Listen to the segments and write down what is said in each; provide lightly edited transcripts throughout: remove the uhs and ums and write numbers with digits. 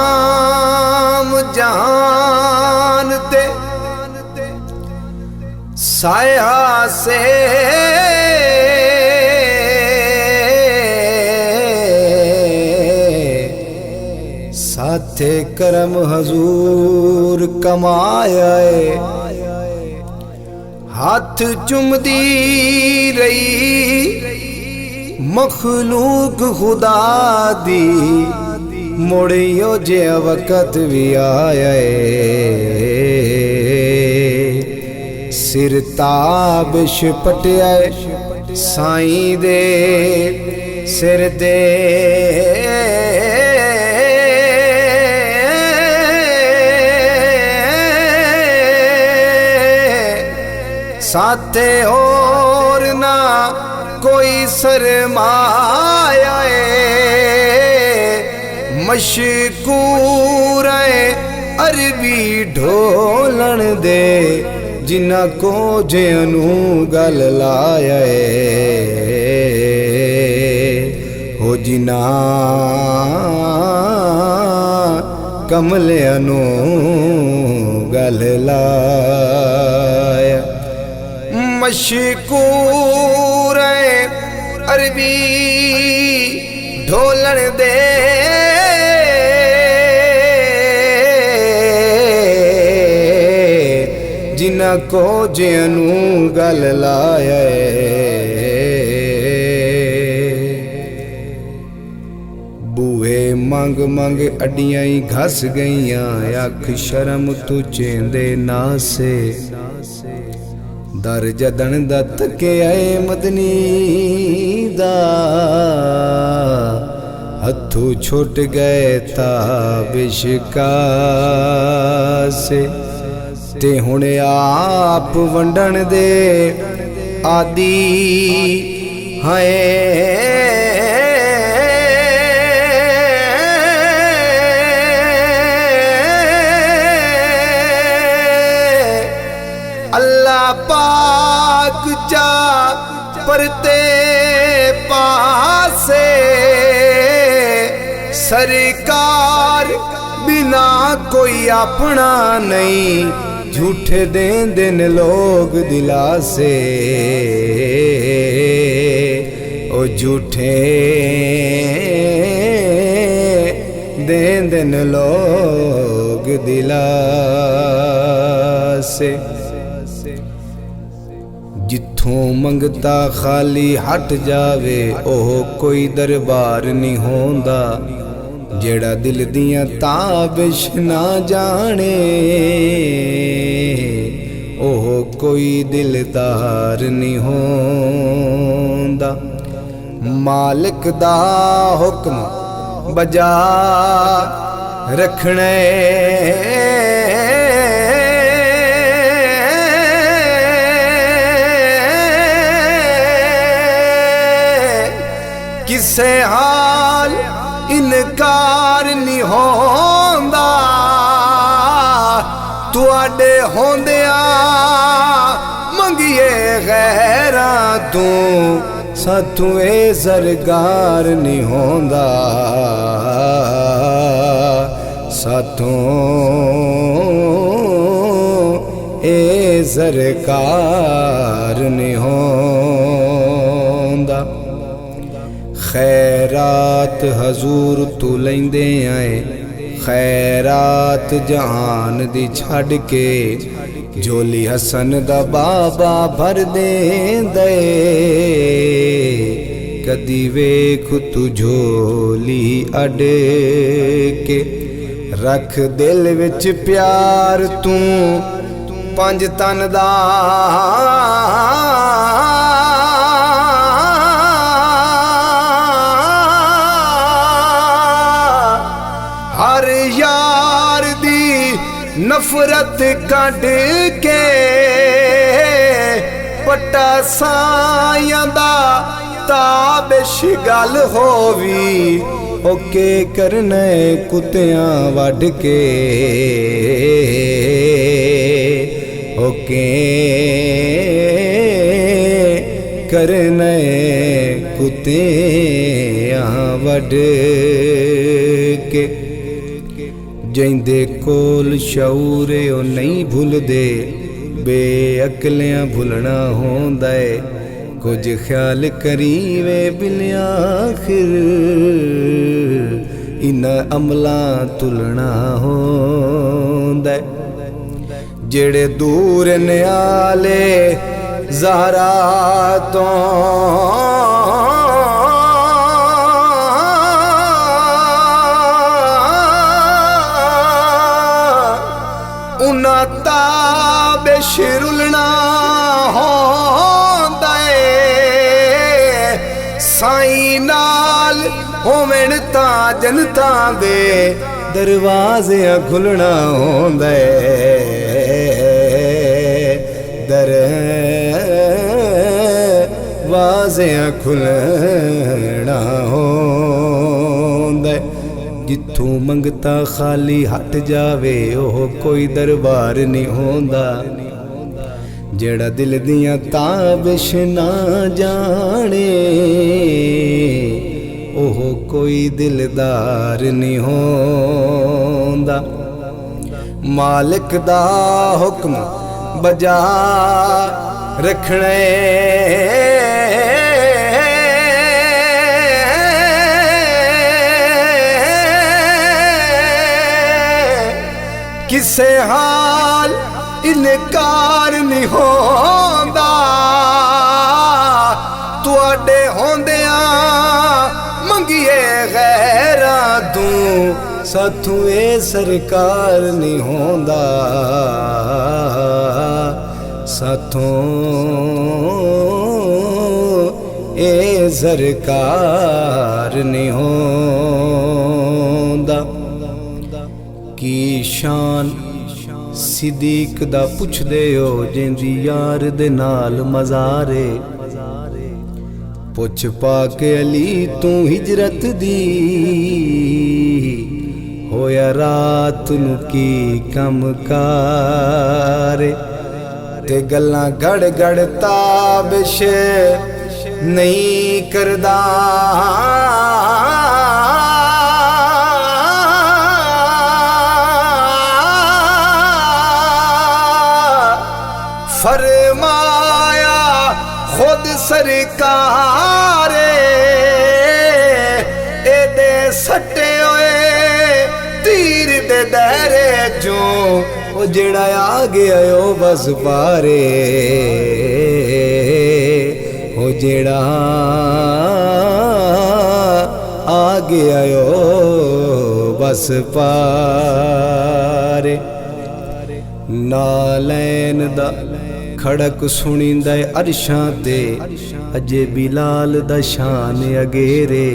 बदनाम जानते साया से साथे करम हजूर कमाया हाथ चुमदी रही मखलूक खुदा दी मुड़ियो जे वक़्त भी आया सिर ताबिश पटिया साईं दे सिर दे साथे और ना कोई सरमाया मशकूर अरबी ढोलन दे जिन्ना को जेनू गल लाया हो जिन्ना कमलियानू गल लाया मशकूर अरबी ढोलन दे जिन्ना को जेनू गल लाया बूहे मंग मंग अड्डियां ही घस गईयां अख शर्म तू चेंदे ना से दर जदन दा तके आए मदनी दा हथू छुट गए ताबिशका से ते हुणे आप वंडन दे आदि है अल्लाह पाक चा परते पासे सरकार बिना कोई अपना नहीं झूठे दें दिन लोग दिलासे ओ झूठे दें दिन लोग दिलासे जिथों मंगता खाली हट जावे ओह कोई दरबार नहीं होंदा जेड़ा दिल दियां ताबिश ना जाने ओह कोई दिलदार नहीं होंदा मालिक दा हुक्म बजा रखने किसे हाल इनकार नहीं होंदा तुआडे होंदिया मंगिए गैरा तू साथू ए सरकार नहीं होंदा साथू ए सरकार नहीं होंदा खैरात हजूर तू लेंदे आए खैरात जहान दी छड़ के झोली हसन दा बाबा भर दे दे कदी वेख तू झोली अड के रख दिल विच प्यार तू पंज तन दा हर यार दी नफरत कढ के पट्टा सायां दा ताबिश गल होवी ओके करने कुत्तियां वढ के ओके करने कुत्तियां वढ के जिंदे कोल शऊर ओ नहीं भुलदे बेअकलियां भुलना होंदा है कुछ ख्याल करी वे बिलिया आखिर इन्हां अमलां तुलना होंदा है जेड़े दूर न्याले ज़हरा तो उन्हां ताबिश रुलना होंदा है साईं नाल होवण तां जनतां दे दरवाजे खुलना होंदा है दरवाजे खुलना होंदा है जिथों मंगता खाली हट जावे ओह कोई दरबार नहीं होंदा जेड़ा दिल दियां ताबिश ना जाने ओह कोई दिलदार नहीं होंदा मालिक दा हुक्म बजा रखने किसे हाल इनकार नहीं होंदा तुहाडे होंदियां मंगिए गैरा तू साथू ए सरकार नहीं होंदा साथों ए सरकार नहीं होंदा की शान सिद्दीक दा पुछदे हो जिंदी यार दे नाल मज़ारे पुछ पा के अली तू हिजरत दी होया रात नू की कम कार ते गल्लां गड़ गड़ ताबिश नहीं करदा फरमाया खुद सरकार एदे सटे होए तीर दे दायरे जो ओ जेड़ा आ गया ओ बस पारे ओ जेड़ा आ गया ओ बस पारे नालैन दा खड़क सुनिंदा अरशां ते अजे बिलाल दा शान अगेरे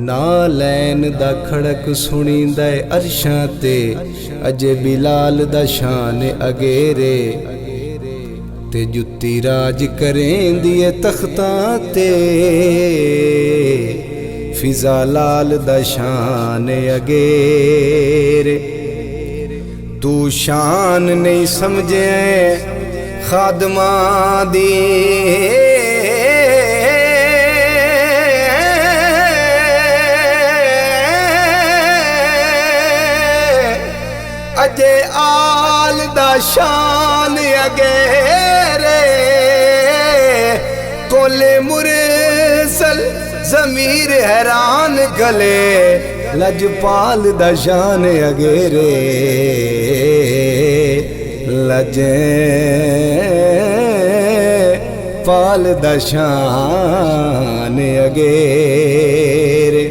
नालैन दा खड़क सुनिंदा अरशां ते अजे बिलाल दा शान अगेरे ते जुत्ती राज करेंदी तख्तां ते फिजा लाल दा शान अगेरे तू शान नहीं समझे खादमा दी अजे आल दा शान अगेरे कोले मुरसल ज़मीर हैरान गले लजपाल दा शान अगेरे लजे पाल दा शान अगेरे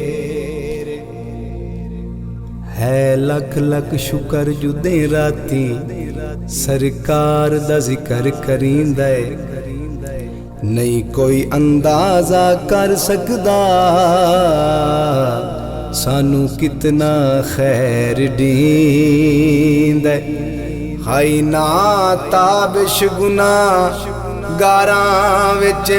है लख लख शुकर जुदे राती सरकार दा जिक्र करींदा नहीं कोई अंदाजा कर सकदा सानू कितना खैर दींदा हाई ना ताबिश गुना गारां विच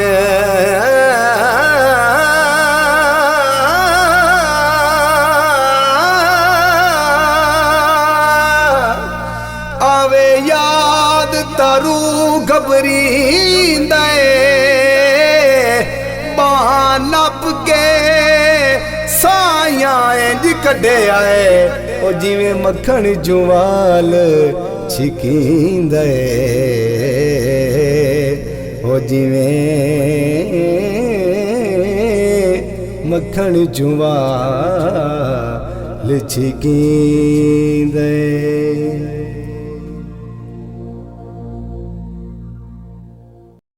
आवे याद तारू घबरींदा बां नप के साया इंज कढे आए ओ जिवें मक्खण जुवाल छिकींदा ओ जिवें मक्खण जुवाल छिकींदा।